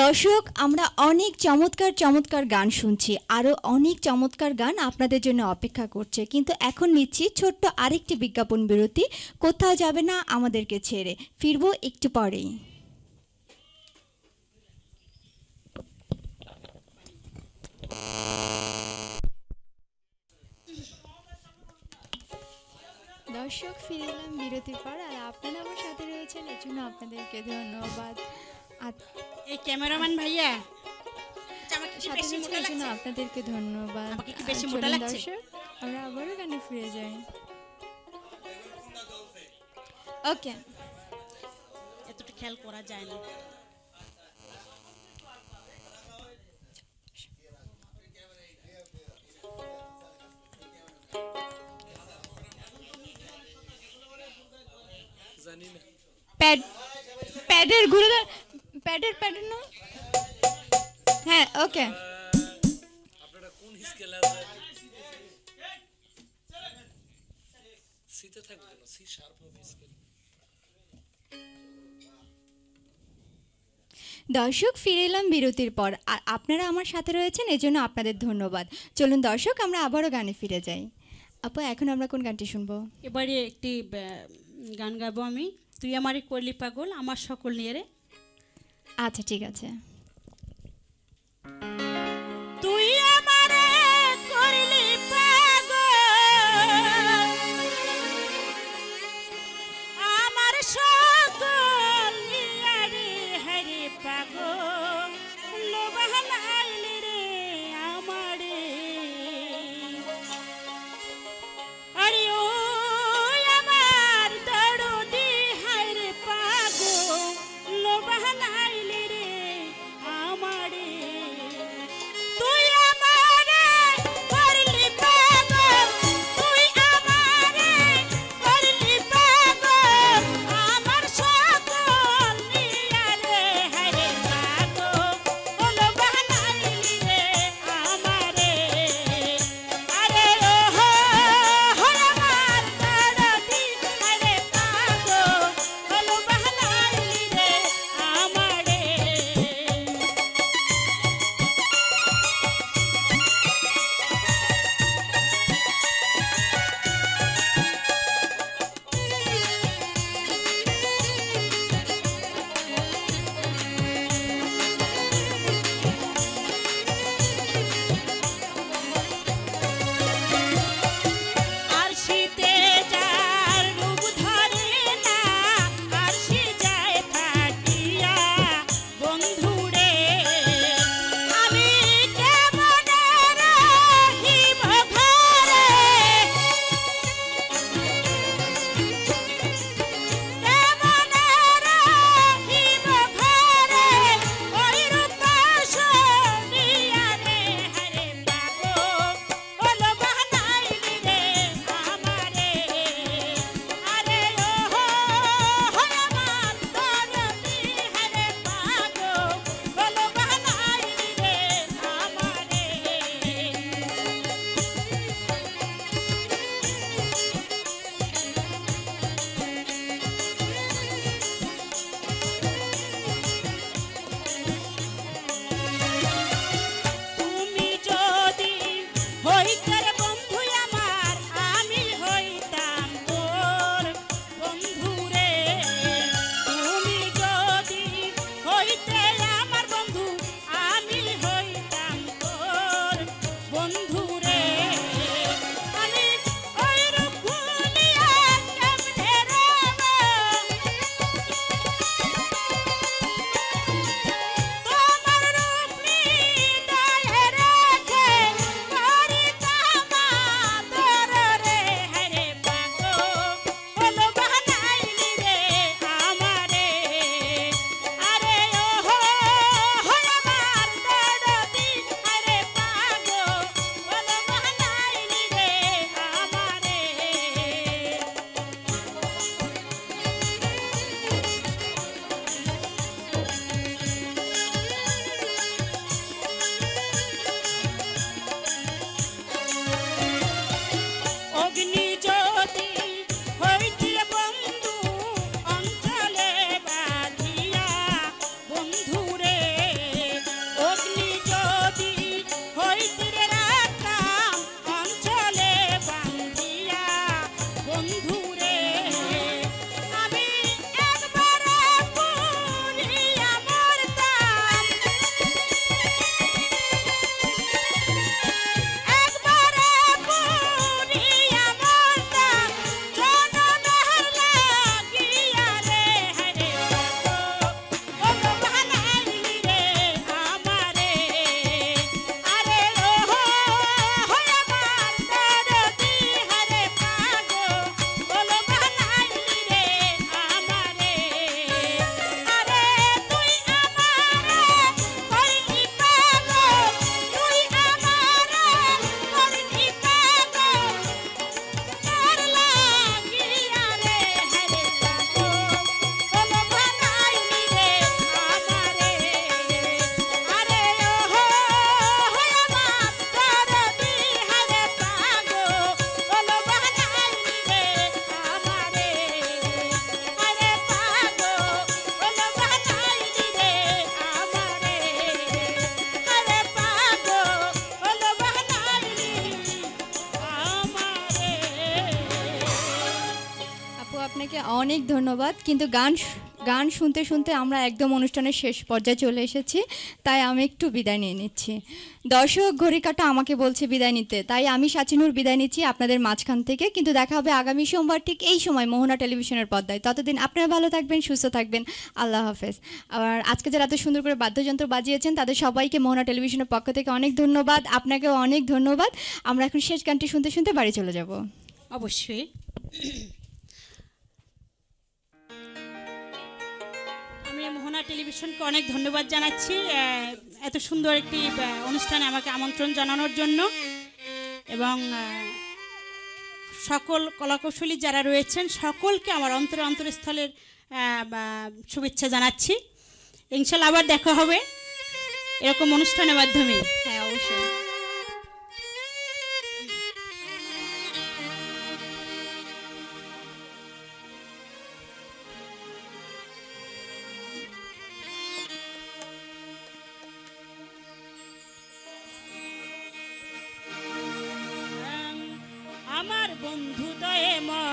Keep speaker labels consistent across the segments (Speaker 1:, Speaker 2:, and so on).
Speaker 1: দর্শক, আমরা অনেক চমৎকার চমৎকার গান শুনছি, আরও অনেক চমৎকার গান আপনাদের জন্য অপেক্ষা করছে, কিন্তু এখন নিচ্ছি ছোট্ট আরেকটি বিজ্ঞাপন বিরতি। কোথাও যাবে না আমাদেরকে ছেড়ে, ফিরবো একটু পরেই। দর্শক, ফিরে এলাম বিরতির পর, আর আপনারা আমার সাথে রয়েছেন, এর জন্য আপনাদেরকে ধন্যবাদ।
Speaker 2: এই ক্যামেরাম্যান ভাইয়া
Speaker 1: সাথে রয়েছেন এর জন্য আপনাদেরকে ধন্যবাদ।
Speaker 2: আমাকে কি বেশি মোটা
Speaker 1: চলুন
Speaker 2: লাগছে?
Speaker 1: দর্শক, আমরা আবারও গানে ফিরে যাই। ওকে,
Speaker 2: এতটা খেয়াল করা যায় না।
Speaker 1: প্যাড প্যাডের ঘুরে প্যাডের না। হ্যাঁ, ওকে।
Speaker 3: আপনারা কোন স্কেল আছে? সিতে থাকবে না, সি শার্প হবে স্কেল।
Speaker 1: দর্শক, ফিরে এলাম বিরতির পর, আর আপনারা আমার সাথে রয়েছেন, এজন্য আপনাদের ধন্যবাদ। চলুন দর্শক, আমরা আবারও গানে ফিরে যাই। আপু, এখন আমরা কোন গানটি শুনবো?
Speaker 2: এবারে একটি গান গাবো আমি। তুই আমারে করলি পাগল, আমার সকল নিয়ে রে।
Speaker 1: আচ্ছা, ঠিক আছে।
Speaker 2: তুই আমারে করলি পাগল, আমার সকল নিয়ে রে হরে পাগল, লোবাহানাইলি রে আমারে। আরে ও আমার দরদি হায়রে পাগল, লোবাহানাইলি রে
Speaker 1: আপনাকে অনেক ধন্যবাদ, কিন্তু গান শুনতে শুনতে আমরা একদম অনুষ্ঠানের শেষ পর্যায়ে চলে এসেছি, তাই আমি একটু বিদায় নিয়ে নিচ্ছি। দর্শক ঘড়ি কাঁটা আমাকে বলছে বিদায় নিতে, তাই আমি সাচিনুর বিদায় নিচ্ছি আপনাদের মাঝখান থেকে। কিন্তু দেখা হবে আগামী সোমবার ঠিক এই সময় মোহনা টেলিভিশনের পর্দায়। ততদিন আপনারা ভালো থাকবেন, সুস্থ থাকবেন। আল্লাহ হাফেজ। আর আজকে যারা এত সুন্দর করে বাদ্যযন্ত্র বাজিয়েছেন তাদের সবাইকে মোহনা টেলিভিশনের পক্ষ থেকে অনেক ধন্যবাদ। আপনাকেও অনেক ধন্যবাদ। আমরা এখন শেষ গানটি শুনতে শুনতে বাড়ি চলে যাব।
Speaker 2: অবশ্যই। আমি মোহনা টেলিভিশনকে অনেক ধন্যবাদ জানাচ্ছি এত সুন্দর একটি অনুষ্ঠানে আমাকে আমন্ত্রণ জানানোর জন্য, এবং সকল কলাকৌশলী যারা রয়েছেন সকলকে আমার অন্তরস্থলের শুভেচ্ছা জানাচ্ছি। ইনশাল্লাহ আবার দেখা হবে এরকম অনুষ্ঠানের মাধ্যমে।
Speaker 1: হ্যাঁ, অবশ্যই।
Speaker 2: আমার বন্ধু দয়েময়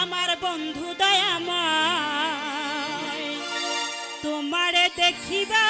Speaker 2: আমার বন্ধু দয়াময় তোমারে দেখিবা